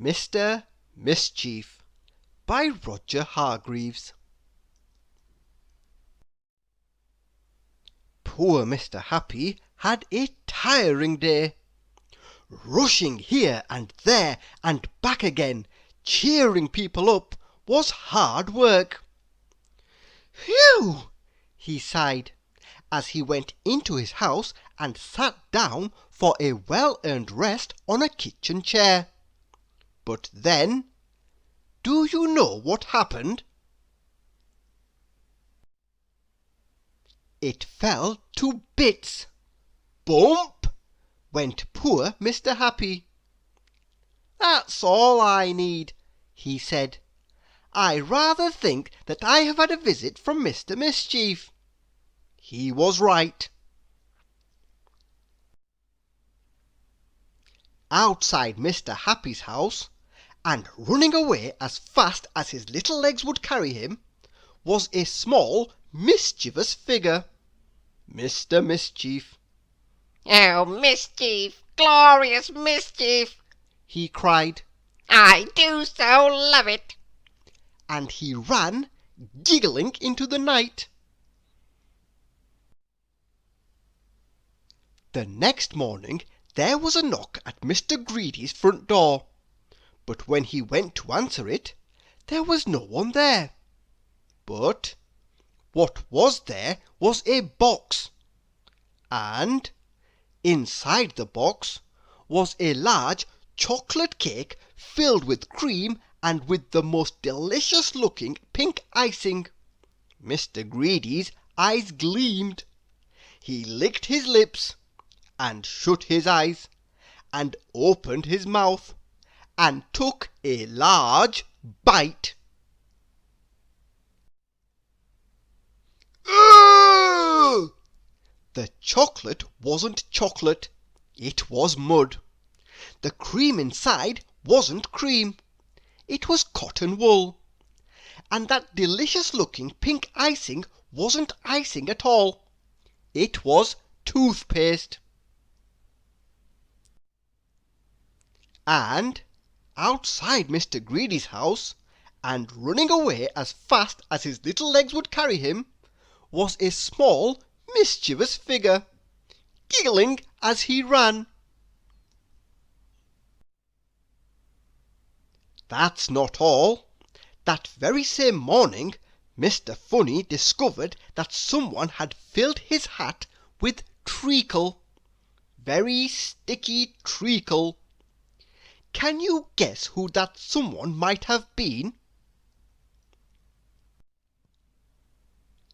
Mr Mischief by Roger Hargreaves. Poor Mr. Happy had a tiring day. Rushing here and there and back again, cheering people up, was hard work. "Phew!" he sighed, as he went into his house and sat down for a well-earned rest on a kitchen chair. But then, do you know what happened? It fell to bits. Bump! Went poor Mr. Happy. "That's all I need," he said. "I rather think that I have had a visit from Mr. Mischief." He was right. Outside Mr. Happy's house, and running away as fast as his little legs would carry him, was a small, mischievous figure, Mr. Mischief. "Oh, Mischief! Glorious Mischief!" he cried, "I do so love it!" and he ran, giggling, into the night. The next morning there was a knock at Mr. Greedy's front door, but when he went to answer it, there was no one there. But what was there was a box, and inside the box was a large chocolate cake filled with cream and with the most delicious-looking pink icing. Mr. Greedy's eyes gleamed. He licked his lips, and shut his eyes, and opened his mouth, and took a large bite. Ugh! The chocolate wasn't chocolate, it was mud. The cream inside wasn't cream, it was cotton wool. And that delicious-looking pink icing wasn't icing at all, it was toothpaste. And outside Mr. Greedy's house, and running away as fast as his little legs would carry him, was a small, mischievous figure, giggling as he ran. That's not all. That very same morning, Mr. Funny discovered that someone had filled his hat with treacle, very sticky treacle. Can you guess who that someone might have been?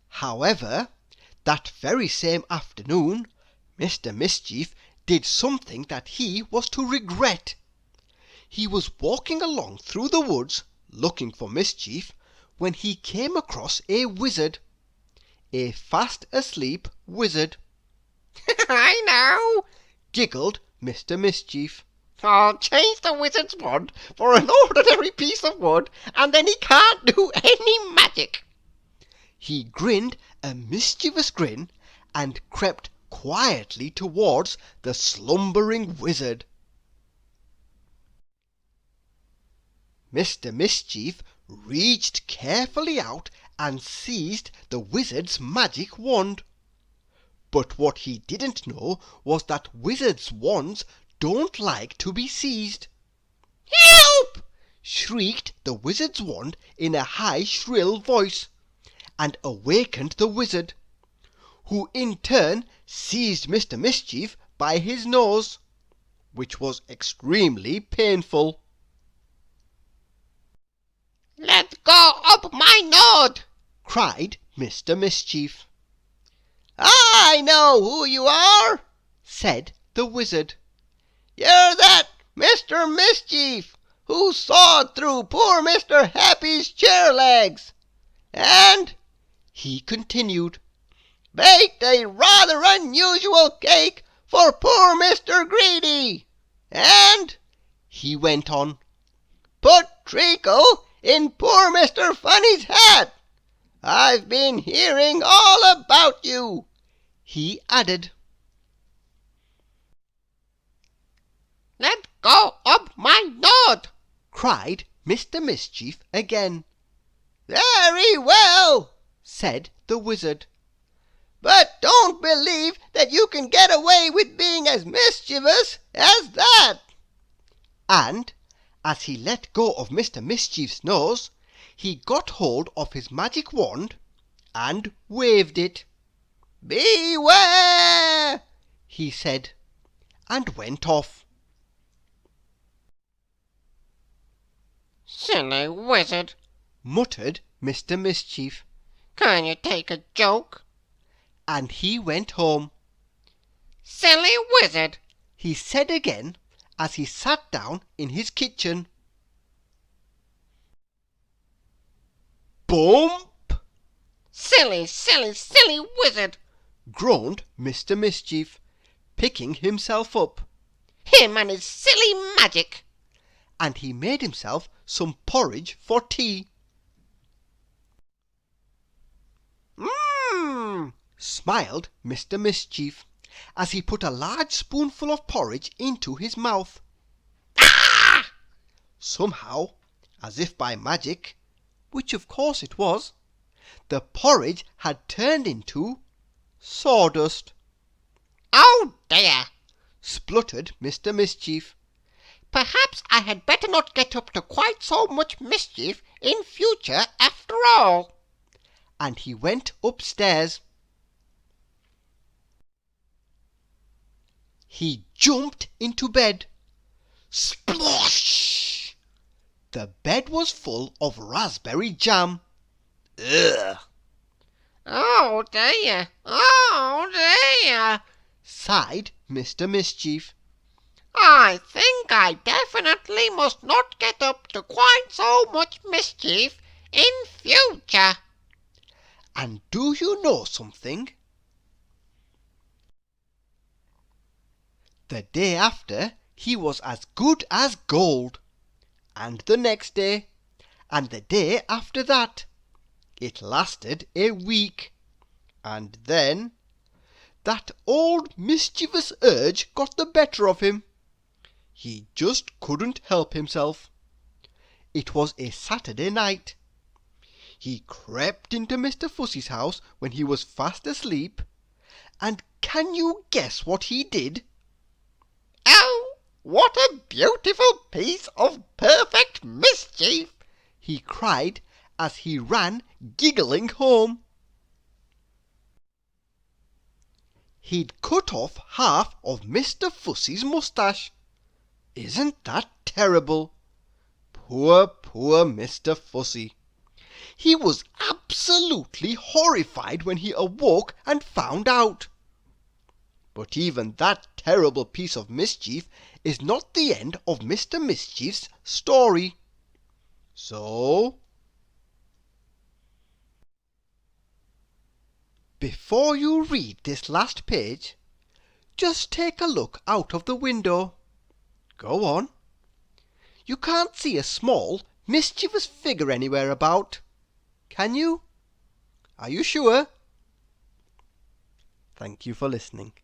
However, that very same afternoon, Mr. Mischief did something that he was to regret. He was walking along through the woods looking for mischief when he came across a wizard, a fast-asleep wizard. "I know," giggled Mr. Mischief. "I'll change the wizard's wand for an ordinary piece of wood, and then he can't do any magic." He grinned a mischievous grin and crept quietly towards the slumbering wizard. Mr. Mischief reached carefully out and seized the wizard's magic wand. But what he didn't know was that wizards' wands don't like to be seized. "Help!" shrieked the wizard's wand in a high, shrill voice, and awakened the wizard, who in turn seized Mr. Mischief by his nose, which was extremely painful. "Let go of my nose!" cried Mr. Mischief. "I know who you are," said the wizard. "You're that Mr. Mischief who sawed through poor Mr. Happy's chair legs, and," he continued, "baked a rather unusual cake for poor Mr. Greedy, and," he went on, "put treacle in poor Mr. Funny's hat. I've been hearing all about you," he added. "Let go of my nose!" cried Mr. Mischief again. "Very well," said the wizard. "but don't believe that you can get away with being as mischievous as that." And, as he let go of Mr. Mischief's nose, he got hold of his magic wand and waved it. "Beware!" he said, and went off. "Silly wizard," muttered Mr. Mischief, "can you take a joke?" and he went home. "Silly wizard," he said again as he sat down in his kitchen. Bump! "Silly, silly, silly wizard," groaned Mr. Mischief, picking himself up, "him and his silly magic." and he made himself some porridge for tea. Smiled Mr. Mischief, as he put a large spoonful of porridge into his mouth. Ah! Somehow, as if by magic, which of course it was, the porridge had turned into sawdust. "Oh dear!" spluttered Mr. Mischief. "Perhaps I had better not get up to quite so much mischief in future after all." And he went upstairs. He jumped into bed. Splosh! The bed was full of raspberry jam. Ugh! "Oh dear! Oh dear!" sighed Mr. Mischief. "I think I definitely must not get up to quite so much mischief in future." And do you know something? The day after he was as good as gold, and the next day, and the day after that. It lasted a week, and then that old mischievous urge got the better of him. He just couldn't help himself. It was a Saturday night. He crept into Mr. Fussy's house when he was fast asleep, and can you guess what he did? "Oh, what a beautiful piece of perfect mischief!" he cried as he ran giggling home. He'd cut off half of Mr. Fussy's moustache. Isn't that terrible? Poor, poor Mr. Fussy. He was absolutely horrified when he awoke and found out. But even that terrible piece of mischief is not the end of Mr. Mischief's story. So, before you read this last page, just take a look out of the window. Go on. You can't see a small, mischievous figure anywhere about, can you? Are you sure? Thank you for listening.